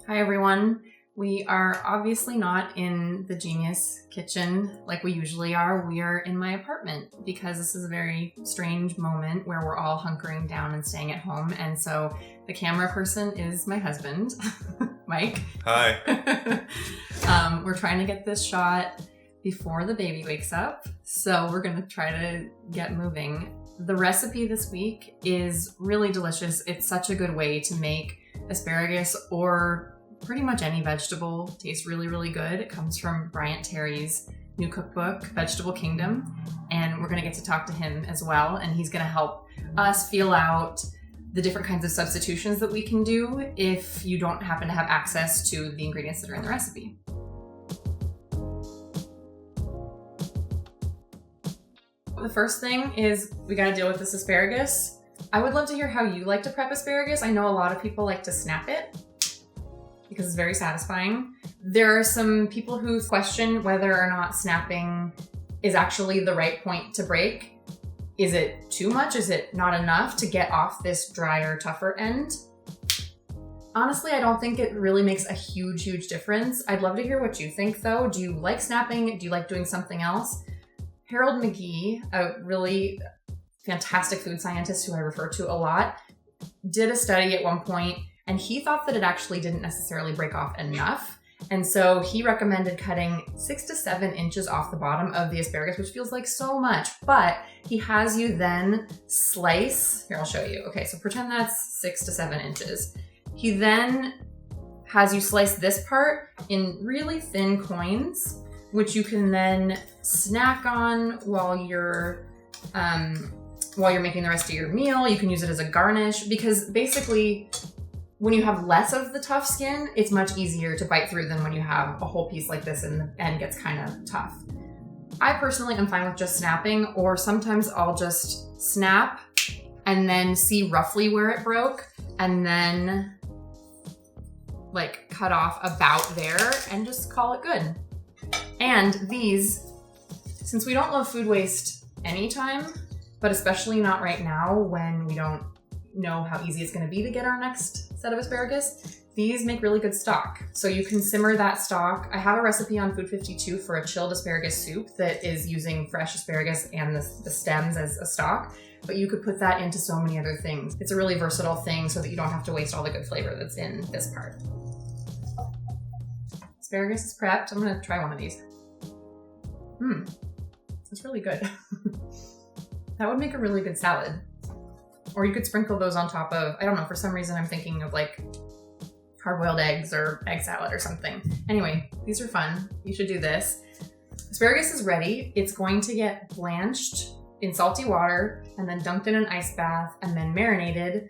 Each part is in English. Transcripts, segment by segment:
Hi everyone. We are obviously not in the Genius kitchen like we usually are. We are in my apartment because this is a very strange moment where we're all hunkering down and staying at home. And so the camera person is my husband, Mike. Hi. We're trying to get this shot before the baby wakes up. So we're going to try to get moving. The recipe this week is really delicious. It's such a good way to make asparagus or pretty much any vegetable taste really, really good. It comes from Bryant Terry's new cookbook, Vegetable Kingdom, and we're gonna get to talk to him as well, and he's gonna help us feel out the different kinds of substitutions that we can do if you don't happen to have access to the ingredients that are in the recipe. The first thing is we gotta deal with this asparagus. I would love to hear how you like to prep asparagus. I know a lot of people like to snap it because it's very satisfying. There are some people who question whether or not snapping is actually the right point to break. Is it too much? Is it not enough to get off this drier, tougher end? Honestly, I don't think it really makes a huge difference. I'd love to hear what you think though. Do you like snapping? Do you like doing something else? Harold McGee, a really fantastic food scientist who I refer to a lot, did a study at one point and he thought that it actually didn't necessarily break off enough. And so he recommended cutting 6 to 7 inches off the bottom of the asparagus, which feels like so much, but he has you then slice, here I'll show you. Okay, so pretend that's 6 to 7 inches. He then has you slice this part in really thin coins, which you can then snack on while you're making the rest of your meal. You can use it as a garnish because basically when you have less of the tough skin, it's much easier to bite through than when you have a whole piece like this and the end gets kind of tough. I personally am fine with just snapping, or sometimes I'll just snap and then see roughly where it broke and then like cut off about there and just call it good. And these, since we don't love food waste anytime, but especially not right now when we don't know how easy it's going to be to get our next set of asparagus, these make really good stock. So you can simmer that stock. I have a recipe on Food 52 for a chilled asparagus soup that is using fresh asparagus and the stems as a stock, but you could put that into so many other things. It's a really versatile thing so that you don't have to waste all the good flavor that's in this part. Asparagus is prepped. I'm going to try one of these. That's really good. That would make a really good salad. Or you could sprinkle those on top of, I don't know, for some reason I'm thinking of like hard-boiled eggs or egg salad or something. Anyway, these are fun. You should do this. Asparagus is ready. It's going to get blanched in salty water and then dunked in an ice bath and then marinated.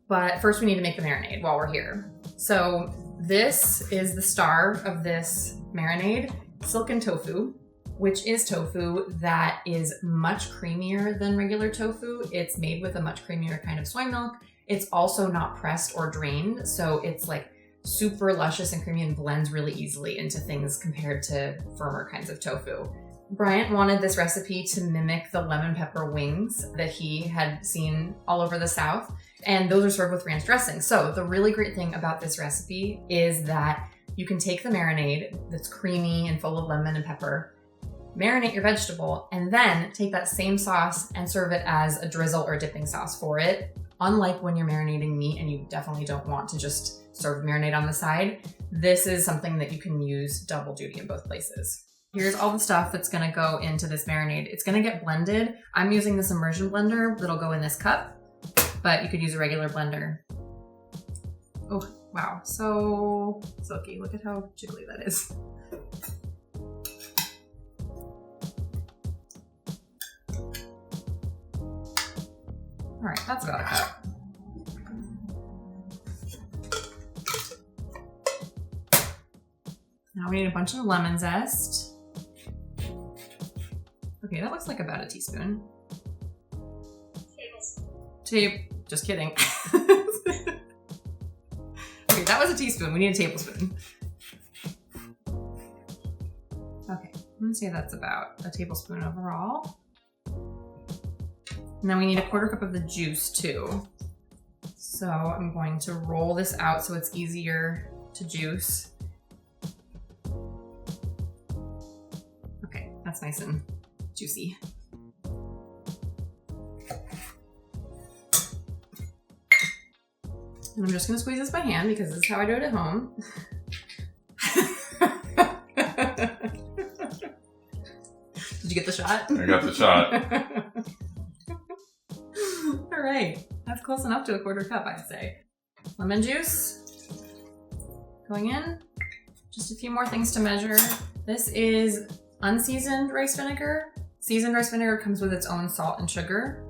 But first we need to make the marinade while we're here. So this is the star of this marinade, silken tofu, which is tofu that is much creamier than regular tofu. It's made with a much creamier kind of soy milk. It's also not pressed or drained, so it's like super luscious and creamy and blends really easily into things compared to firmer kinds of tofu. Bryant wanted this recipe to mimic the lemon pepper wings that he had seen all over the South, and those are served with ranch dressing. So the really great thing about this recipe is that you can take the marinade that's creamy and full of lemon and pepper, marinate your vegetable, and then take that same sauce and serve it as a drizzle or dipping sauce for it. Unlike when you're marinating meat and you definitely don't want to just serve marinade on the side, this is something that you can use double duty in both places. Here's all the stuff that's gonna go into this marinade. It's gonna get blended. I'm using this immersion blender that'll go in this cup, but you could use a regular blender. Oh, wow, so silky. Look at how jiggly that is. All right, that's about a cup. Now we need a bunch of lemon zest. Okay, that looks like about a teaspoon. Tablespoon. Just kidding. Okay, that was a teaspoon. We need a tablespoon. Okay, I'm gonna say that's about a tablespoon overall. And then we need a 1/4 cup of the juice too. So I'm going to roll this out so it's easier to juice. Okay, that's nice and juicy. And I'm just gonna squeeze this by hand because this is how I do it at home. Did you get the shot? I got the shot. All right, that's close enough to a 1/4 cup, I'd say. Lemon juice going in. Just a few more things to measure. This is unseasoned rice vinegar. Seasoned rice vinegar comes with its own salt and sugar.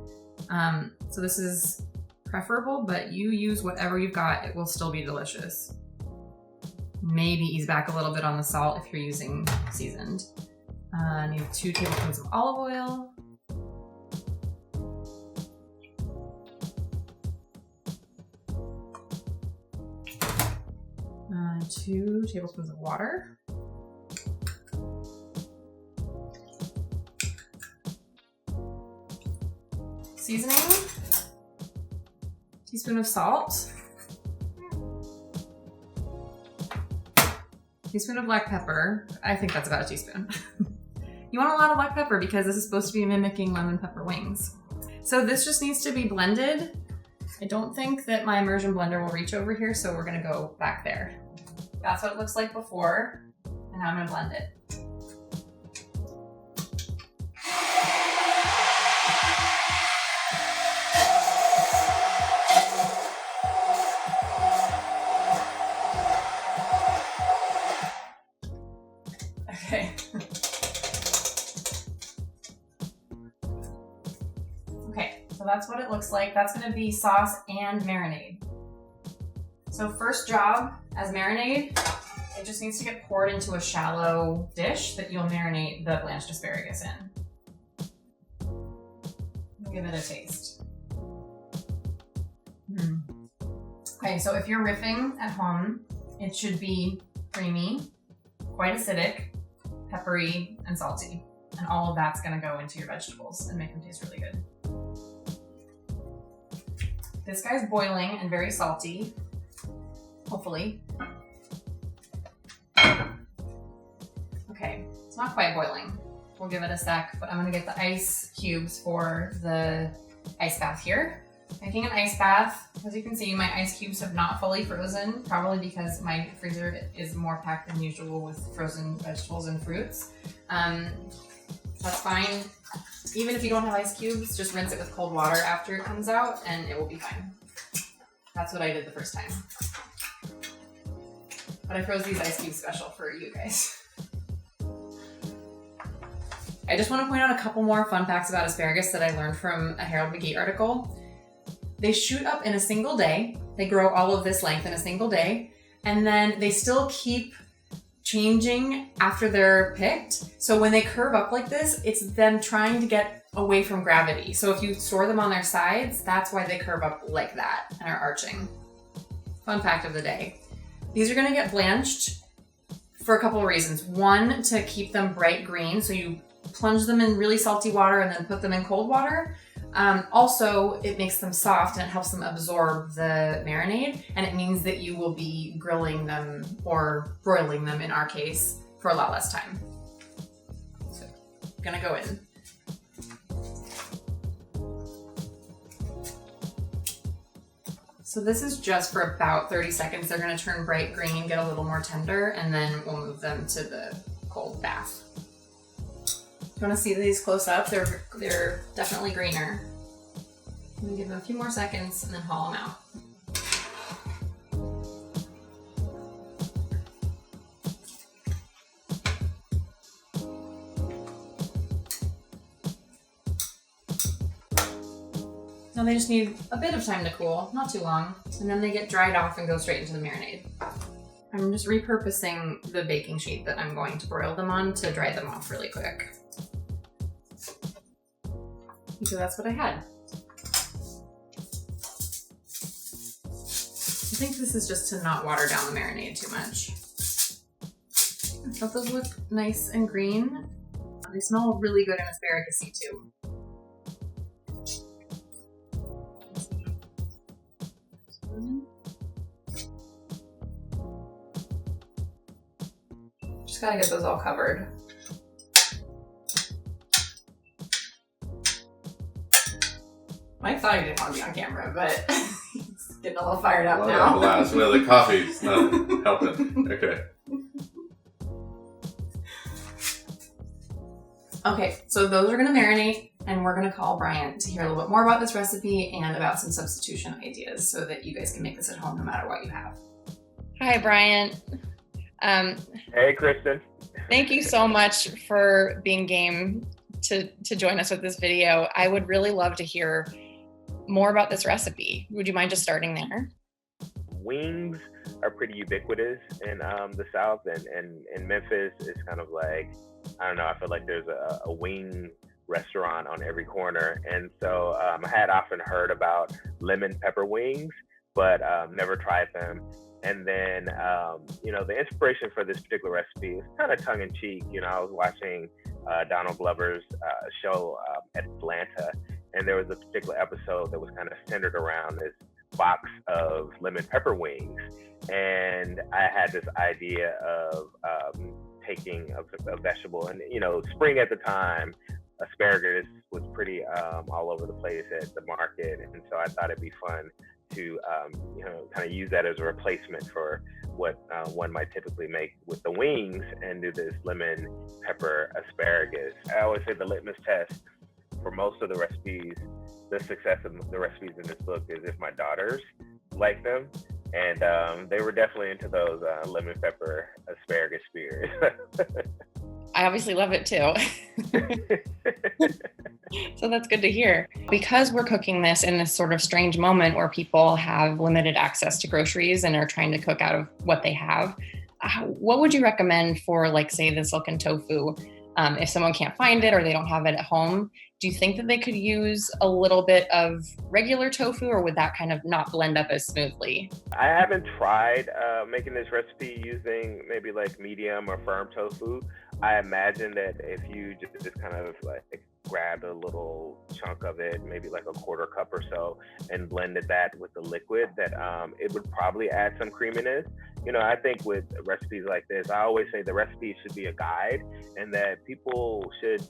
So this is preferable, but you use whatever you've got, it will still be delicious. Maybe ease back a little bit on the salt if you're using seasoned. I need 2 tablespoons of olive oil. And 2 tablespoons of water. Seasoning. Teaspoon of salt. Teaspoon of black pepper. I think that's about a teaspoon. You want a lot of black pepper because this is supposed to be mimicking lemon pepper wings. So this just needs to be blended. I don't think that my immersion blender will reach over here, so we're gonna go back there. That's what it looks like before, and now I'm gonna blend it. Okay. Okay, so that's what it looks like. That's gonna be sauce and marinade. So first job as marinade, it just needs to get poured into a shallow dish that you'll marinate the blanched asparagus in. I'll give it a taste. Okay, so if you're riffing at home, it should be creamy, quite acidic, peppery, and salty. And all of that's gonna go into your vegetables and make them taste really good. This guy's boiling and very salty, hopefully. Okay, it's not quite boiling. We'll give it a sec, but I'm gonna get the ice cubes for the ice bath here. Making an ice bath. As you can see, my ice cubes have not fully frozen, probably because my freezer is more packed than usual with frozen vegetables and fruits. That's fine. Even if you don't have ice cubes, just rinse it with cold water after it comes out and it will be fine. That's what I did the first time. But I froze these ice cubes special for you guys. I just want to point out a couple more fun facts about asparagus that I learned from a Harold McGee article. They shoot up in a single day. They grow all of this length in a single day. And then they still keep changing after they're picked. So when they curve up like this, it's them trying to get away from gravity. So if you store them on their sides, that's why they curve up like that and are arching. Fun fact of the day. These are gonna get blanched for a couple of reasons. One, to keep them bright green. So you plunge them in really salty water and then put them in cold water. Also, it makes them soft and it helps them absorb the marinade, and it means that you will be grilling them or broiling them in our case for a lot less time. So, I'm gonna go in. So this is just for about 30 seconds. They're gonna turn bright green, get a little more tender, and then we'll move them to the cold bath. You want to see these close up? They're definitely greener. I'm gonna give them a few more seconds and then haul them out. Now they just need a bit of time to cool, not too long, and then they get dried off and go straight into the marinade. I'm just repurposing the baking sheet that I'm going to broil them on to dry them off really quick. So that's what I had. I think this is just to not water down the marinade too much. I thought those look nice and green. They smell really good and asparagus-y too. Just gotta get those all covered. Mike thought he didn't want to be on camera, but he's getting a little fired up now. Blast. Well, the coffee's not helping. Okay. Okay, so those are gonna marinate, and we're gonna call Bryant to hear a little bit more about this recipe and about some substitution ideas so that you guys can make this at home no matter what you have. Hi, Bryant. Hey, Kristen. Thank you so much for being game to join us with this video. I would really love to hear more about this recipe. Would you mind just starting there? Wings are pretty ubiquitous in the South, and in Memphis, it's kind of like, I don't know, I feel like there's a wing restaurant on every corner. And so I had often heard about lemon pepper wings, but never tried them. And then, the inspiration for this particular recipe is kind of tongue in cheek. I was watching Donald Glover's show Atlanta, and there was a particular episode that was kind of centered around this box of lemon pepper wings. And I had this idea of taking a vegetable, and spring at the time, asparagus was pretty all over the place at the market, and so I thought it'd be fun to kind of use that as a replacement for what one might typically make with the wings, and do this lemon pepper asparagus. I always say the litmus test for most of the recipes, the success of the recipes in this book, is if my daughters like them. And they were definitely into those lemon pepper asparagus spears. I obviously love it too. So that's good to hear. Because we're cooking this in this sort of strange moment where people have limited access to groceries and are trying to cook out of what they have, what would you recommend for, like, say, the silken tofu? If someone can't find it or they don't have it at home, do you think that they could use a little bit of regular tofu, or would that kind of not blend up as smoothly? I haven't tried making this recipe using maybe like medium or firm tofu. I imagine that if you just kind of like grabbed a little chunk of it, maybe like a quarter cup or so, and blended that with the liquid, that it would probably add some creaminess. I think with recipes like this, I always say the recipe should be a guide, and that people should,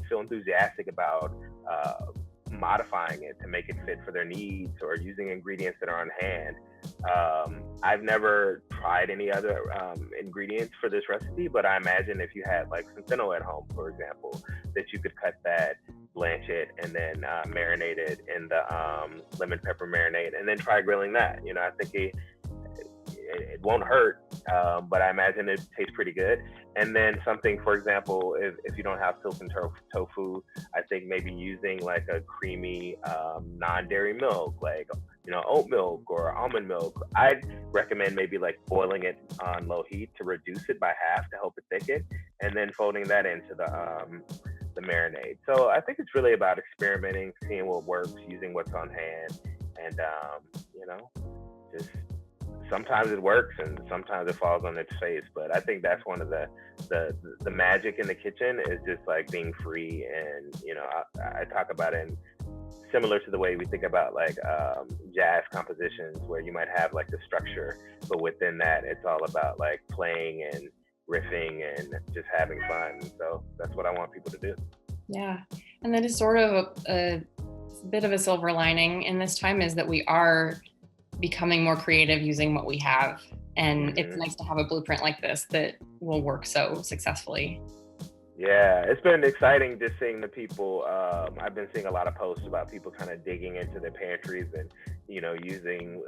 feel enthusiastic about modifying it to make it fit for their needs, or using ingredients that are on hand. I've never tried any other ingredients for this recipe, but I imagine if you had like some fennel at home, for example, that you could cut that, blanch it, and then marinate it in the lemon pepper marinade, and then try grilling that. I think it won't hurt, but I imagine it tastes pretty good. And then something, for example, if you don't have silken tofu, I think maybe using like a creamy non-dairy milk, like oat milk or almond milk. I'd recommend maybe like boiling it on low heat to reduce it by half to help it thicken, and then folding that into the marinade. So I think it's really about experimenting, seeing what works, using what's on hand, and just sometimes it works and sometimes it falls on its face. But I think that's one of the magic in the kitchen, is just like being free. And I talk about it similar to the way we think about like jazz compositions, where you might have like the structure, but within that it's all about like playing and riffing and just having fun. So that's what I want people to do. Yeah. And that is sort of a bit of a silver lining in this time, is that we are becoming more creative using what we have. And It's nice to have a blueprint like this that will work so successfully. Yeah, it's been exciting just seeing the people. I've been seeing a lot of posts about people kind of digging into their pantries and, using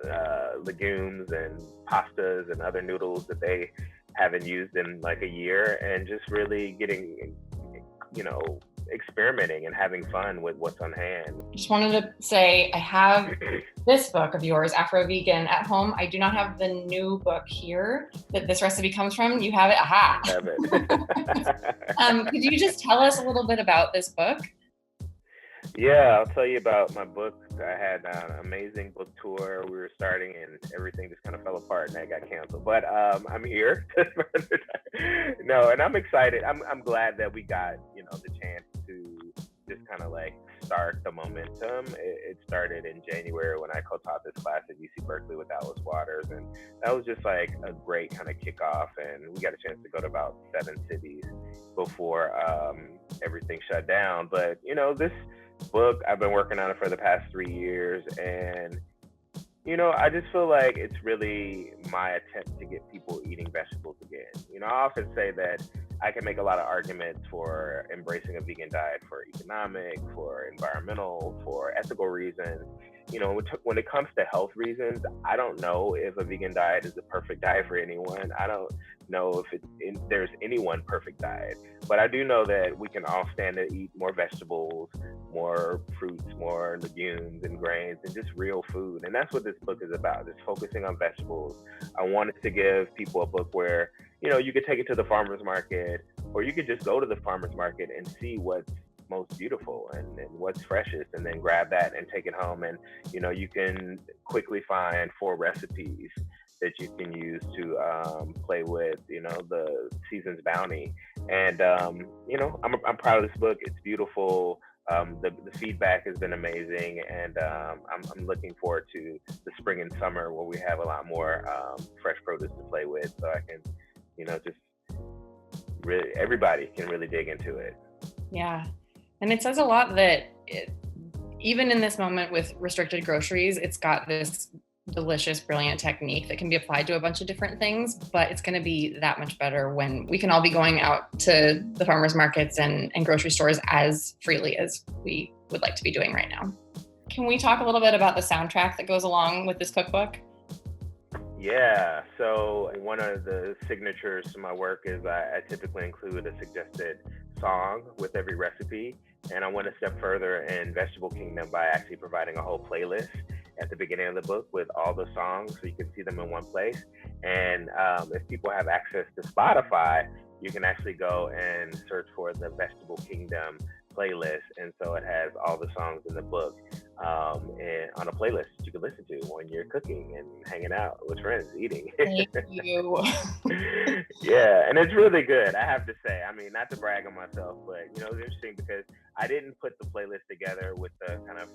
legumes and pastas and other noodles that they haven't used in like a year, and just really getting, experimenting and having fun with what's on hand. Just wanted to say, I have this book of yours, Afro Vegan, at home. I do not have the new book here that this recipe comes from. You have it? Aha! I have it. Could you just tell us a little bit about this book? Yeah, I'll tell you about my book. I had an amazing book tour. We were starting and everything just kind of fell apart and that got canceled. But I'm here. No, and I'm excited. I'm glad that we got, the chance to just kind of like start the momentum. It started in January when I co-taught this class at UC Berkeley with Alice Waters, and that was just like a great kind of kickoff. And we got a chance to go to about 7 cities before everything shut down. But this book, I've been working on it for the past 3 years, and I just feel like it's really my attempt to get people eating vegetables again. I often say that I can make a lot of arguments for embracing a vegan diet for economic, for environmental, for ethical reasons. When it comes to health reasons, I don't know if a vegan diet is the perfect diet for anyone. I don't know if there's any one perfect diet, but I do know that we can all stand to eat more vegetables, more fruits, more legumes and grains, and just real food. And that's what this book is about, just focusing on vegetables. I wanted to give people a book where, you could take it to the farmer's market, or you could just go to the farmer's market and see what's most beautiful and what's freshest, and then grab that and take it home. And, you can quickly find 4 recipes that you can use to play with, the season's bounty. And, I'm proud of this book. It's beautiful. The feedback has been amazing, and I'm looking forward to the spring and summer where we have a lot more fresh produce to play with, so I can, just really, everybody can really dig into it. Yeah. And it says a lot that even in this moment with restricted groceries, it's got this delicious, brilliant technique that can be applied to a bunch of different things, but it's going to be that much better when we can all be going out to the farmers markets and grocery stores as freely as we would like to be doing right now. Can we talk a little bit about the soundtrack that goes along with this cookbook? Yeah, so one of the signatures to my work is I typically include a suggested song with every recipe, and I went a step further in Vegetable Kingdom by actually providing a whole playlist at the beginning of the book with all the songs, so you can see them in one place. And if people have access to Spotify, you can actually go and search for the Vegetable Kingdom playlist, and so it has all the songs in the book and on a playlist that you can listen to when you're cooking and hanging out with friends eating. Thank you. Yeah, and it's really good, I have to say. I mean, not to brag on myself, but it's interesting because I didn't put the playlist together with the kind of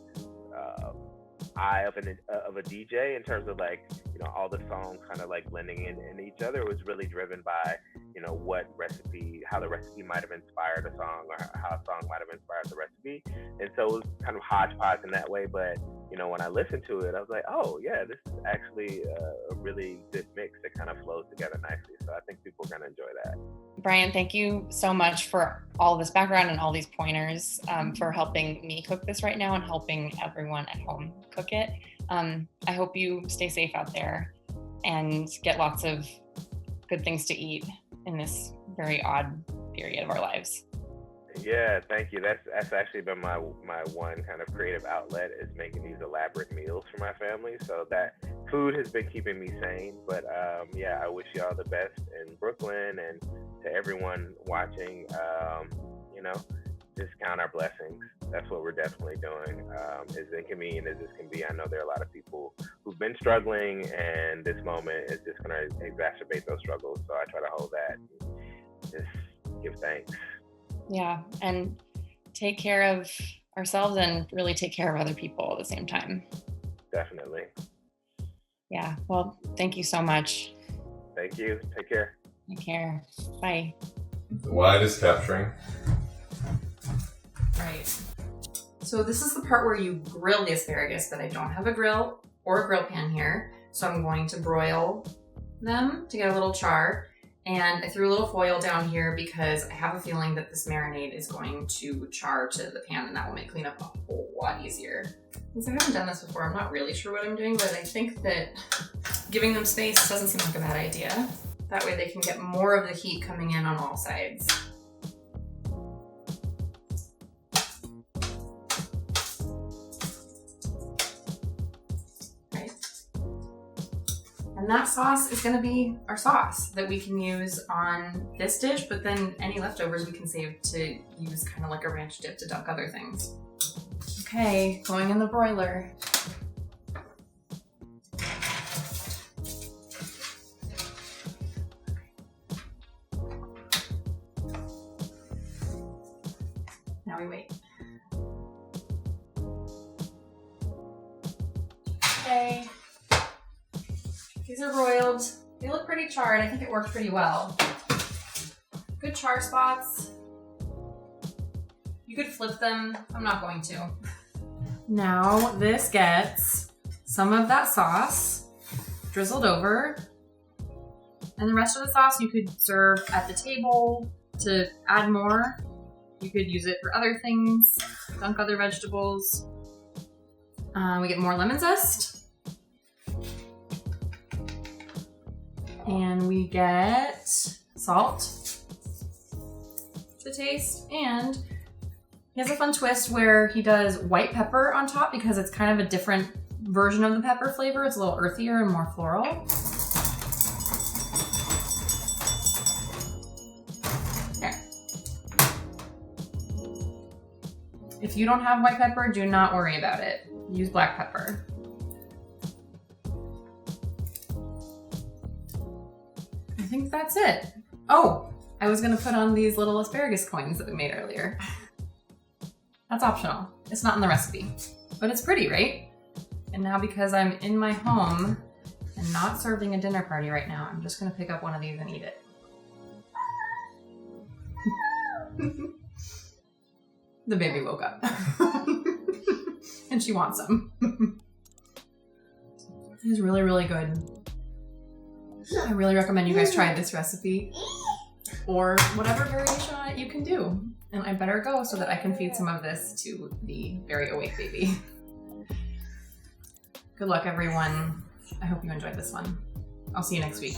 eye of a DJ in terms of like, all the songs kind of like blending in each other. It was really driven by, how the recipe might have inspired a song, or how a song might have inspired the recipe. And so it was kind of hodgepodge in that way. But, when I listened to it, I was like, oh yeah, this is actually a really good mix that kind of flows together nicely. So I think people are going to enjoy that. Bryant, thank you so much for all this background and all these pointers, for helping me cook this right now and helping everyone at home cook it. I hope you stay safe out there and get lots of good things to eat in this very odd period of our lives. Yeah, thank you. That's actually been my one kind of creative outlet, is making these elaborate meals for my family. So that food has been keeping me sane. But I wish you all the best in Brooklyn, and to everyone watching, just count our blessings. That's what we're definitely doing. As inconvenient as this can be, I know there are a lot of people who've been struggling, and this moment is just going to exacerbate those struggles. So I try to hold that and just give thanks. Yeah, and take care of ourselves and really take care of other people at the same time. Definitely. Yeah, well, thank you so much. Thank you. Take care. Take care. Bye. The wine is capturing. Right. So this is the part where you grill the asparagus, but I don't have a grill or a grill pan here. So I'm going to broil them to get a little char. And I threw a little foil down here because I have a feeling that this marinade is going to char to the pan, and that will make cleanup a whole lot easier. Since I haven't done this before, I'm not really sure what I'm doing, but I think that giving them space doesn't seem like a bad idea. That way they can get more of the heat coming in on all sides. And that sauce is going to be our sauce that we can use on this dish, but then any leftovers we can save to use kind of like a ranch dip to dunk other things. Okay, going in the broiler. Now we wait. Okay. These are broiled. They look pretty charred. I think it worked pretty well. Good char spots. You could flip them. I'm not going to. Now this gets some of that sauce drizzled over. And the rest of the sauce you could serve at the table to add more. You could use it for other things, dunk other vegetables. We get more lemon zest. And we get salt to taste. And he has a fun twist where he does white pepper on top because it's kind of a different version of the pepper flavor. It's a little earthier and more floral. If you don't have white pepper, do not worry about it. Use black pepper. I think that's it. Oh, I was gonna put on these little asparagus coins that we made earlier. That's optional. It's not in the recipe, but it's pretty, right? And now because I'm in my home and not serving a dinner party right now, I'm just gonna pick up one of these and eat it. The baby woke up and she wants some. It's really, really good. I really recommend you guys try this recipe or whatever variation on it you can do. And I better go so that I can feed some of this to the very awake baby. Good luck, everyone. I hope you enjoyed this one. I'll see you next week.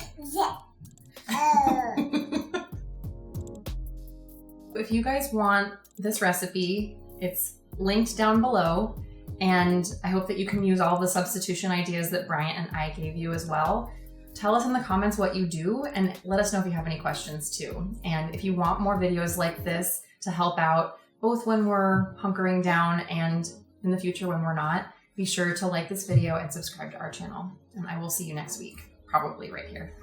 If you guys want this recipe, it's linked down below, and I hope that you can use all the substitution ideas that Bryant and I gave you as well. Tell us in the comments what you do and let us know if you have any questions too. And if you want more videos like this to help out, both when we're hunkering down and in the future when we're not, be sure to like this video and subscribe to our channel. And I will see you next week, probably right here.